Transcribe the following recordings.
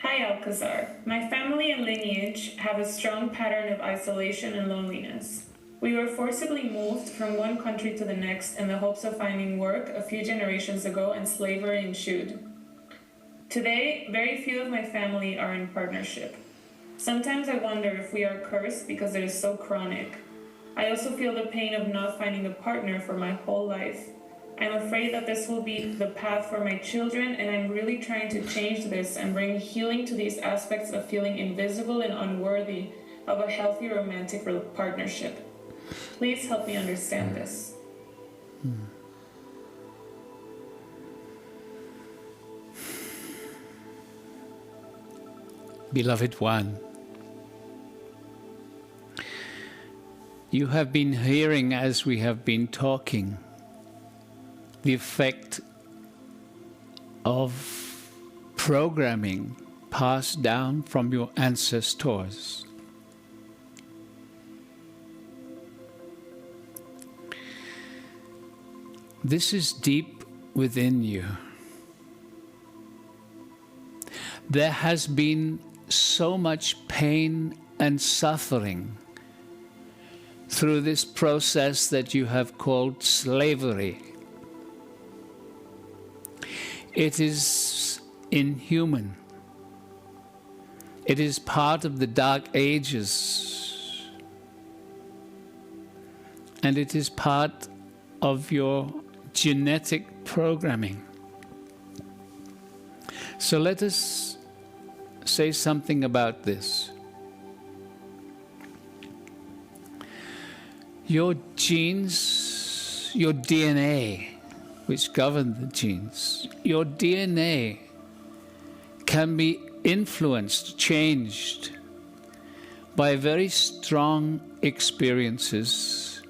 Hi, Alcazar. My family and lineage have a strong pattern of isolation and loneliness. We were forcibly moved from one country to the next in the hopes of finding work a few generations ago, and slavery ensued. Today, very few of my family are in partnership. Sometimes I wonder if we are cursed because it is so chronic. I also feel the pain of not finding a partner for my whole life. I'm afraid that this will be the path for my children, and I'm really trying to change this and bring healing to these aspects of feeling invisible and unworthy of a healthy romantic partnership. Please help me understand this. Beloved one, you have been hearing as we have been talking the effect of programming passed down from your ancestors. This is deep within you. There has been so much pain and suffering through this process that you have called slavery. It is inhuman. It is part of the Dark Ages. And it is part of your genetic programming. So let us say something about this. Your genes, your DNA, which govern the genes, your DNA can be influenced, changed by very strong experiences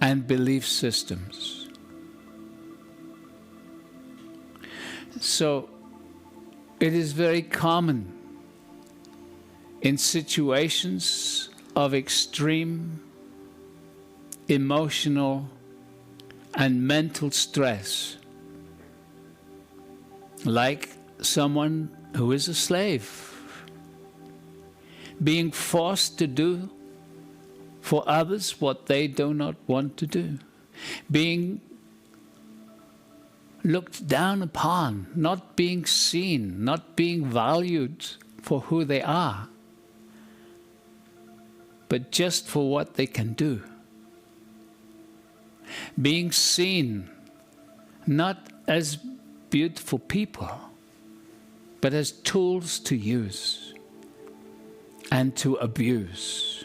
and belief systems. So it is very common in situations of extreme emotional and mental stress, like someone who is a slave, being forced to do for others what they do not want to do, being looked down upon, not being seen, not being valued for who they are, but just for what they can do. Being seen not as beautiful people, but as tools to use and to abuse.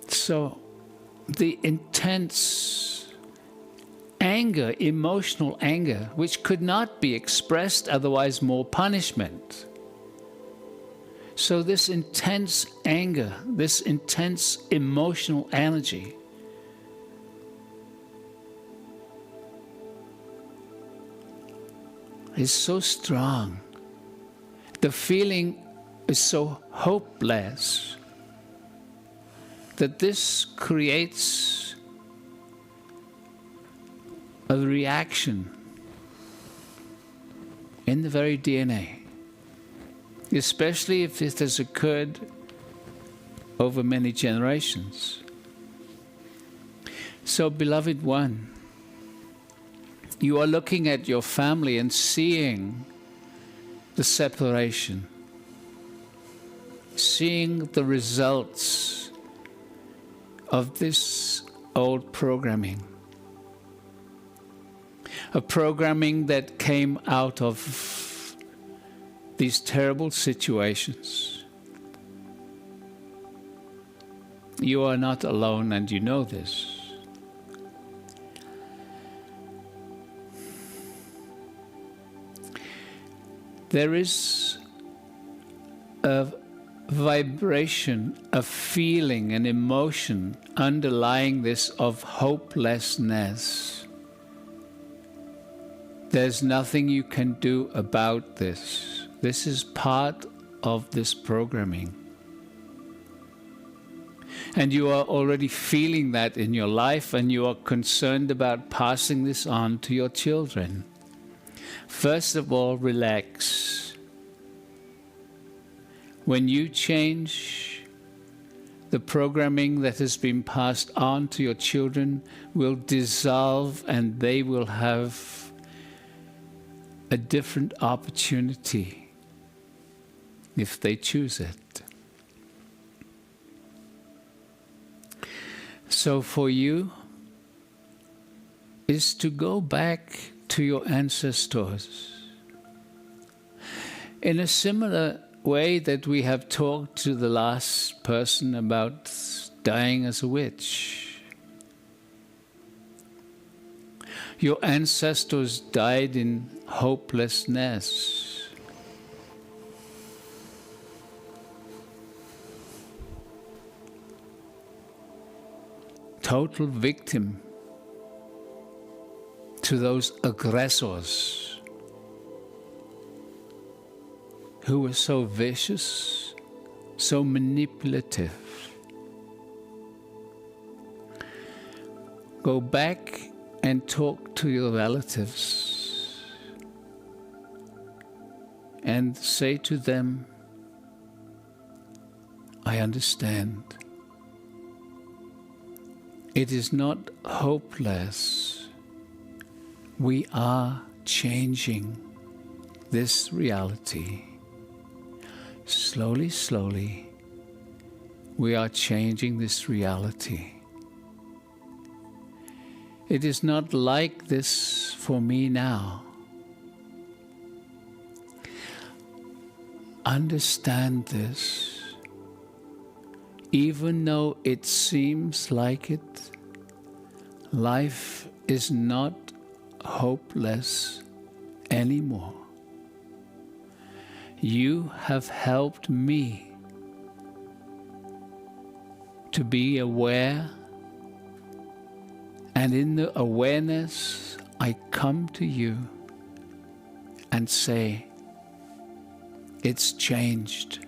So the intense anger, emotional anger, which could not be expressed, otherwise more punishment. So this intense anger, this intense emotional energy is so strong. The feeling is so hopeless that this creates a reaction in the very DNA. Especially if it has occurred over many generations. So, beloved one, you are looking at your family and seeing the separation, seeing the results of this old programming. A programming that came out of these terrible situations. You are not alone, and you know this. There is a vibration, a feeling, an emotion underlying this of hopelessness. There's nothing you can do about this. This is part of this programming. And you are already feeling that in your life, and you are concerned about passing this on to your children. First of all, relax. When you change, the programming that has been passed on to your children will dissolve, and they will have a different opportunity if they choose it. So for you is to go back to your ancestors in a similar way that we have talked to the last person about dying as a witch. Your ancestors died in hopelessness. Total victim to those aggressors who were so vicious, so manipulative. Go back and talk to your relatives and say to them, I understand. It is not hopeless. We are changing this reality. Slowly, slowly, we are changing this reality. It is not like this for me now. Understand this. Even though it seems like it, life is not hopeless anymore. You have helped me to be aware, and in the awareness, I come to you and say, it's changed.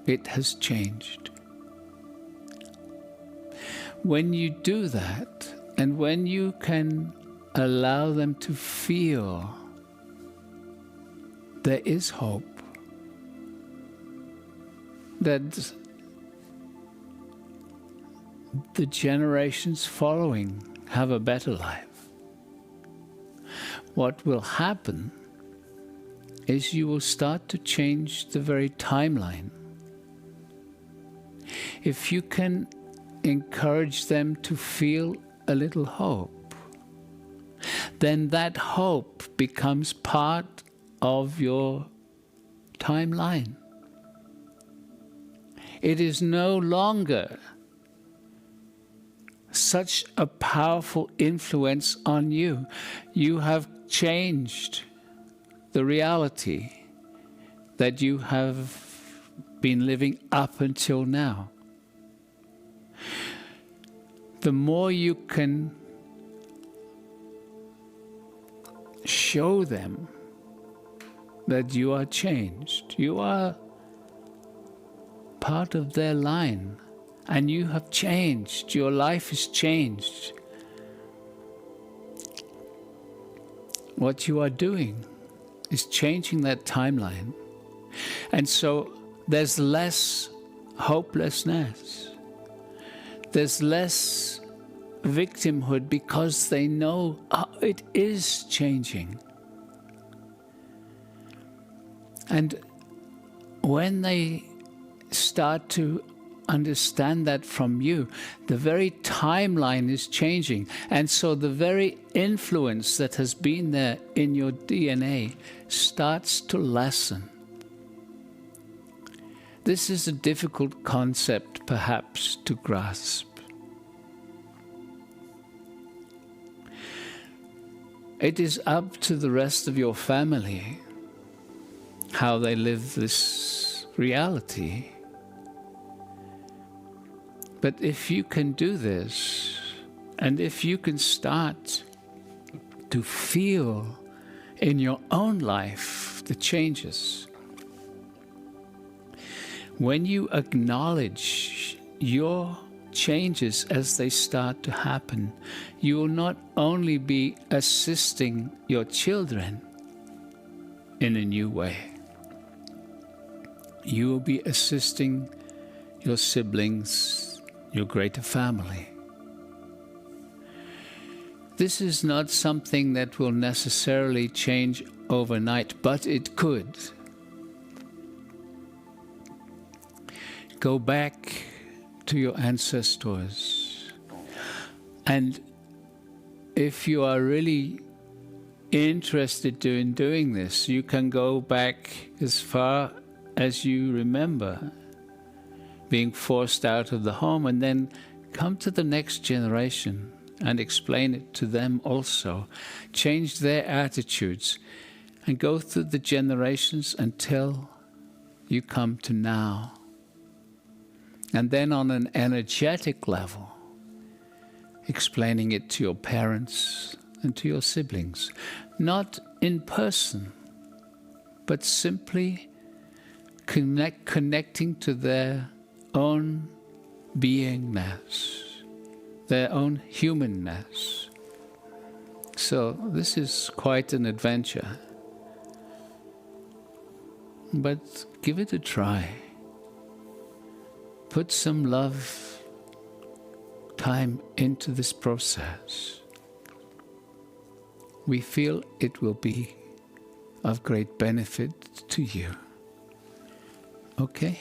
It has changed. When you do that, and when you can allow them to feel there is hope, that the generations following have a better life, what will happen is you will start to change the very timeline. If you can encourage them to feel a little hope, then that hope becomes part of your timeline. It is no longer such a powerful influence on you. You have changed the reality that you have been living up until now. The more you can show them that you are changed, you are part of their line, and you have changed, your life is changed. What you are doing is changing that timeline. And so there's less hopelessness. There's less victimhood because they know it is changing. And when they start to understand that from you, the very timeline is changing. And so the very influence that has been there in your DNA starts to lessen. This is a difficult concept, perhaps, to grasp. It is up to the rest of your family how they live this reality. But if you can do this, and if you can start to feel in your own life the changes, when you acknowledge your changes as they start to happen, you will not only be assisting your children in a new way, you will be assisting your siblings, your greater family. This is not something that will necessarily change overnight, but it could. Go back to your ancestors. And if you are really interested in doing this, you can go back as far as you remember being forced out of the home, and then come to the next generation and explain it to them also. Change their attitudes and go through the generations until you come to now. And then on an energetic level, explaining it to your parents and to your siblings. Not in person, but simply connecting to their own beingness, their own humanness. So this is quite an adventure. But give it a try. Put some love, time into this process. We feel it will be of great benefit to you. Okay?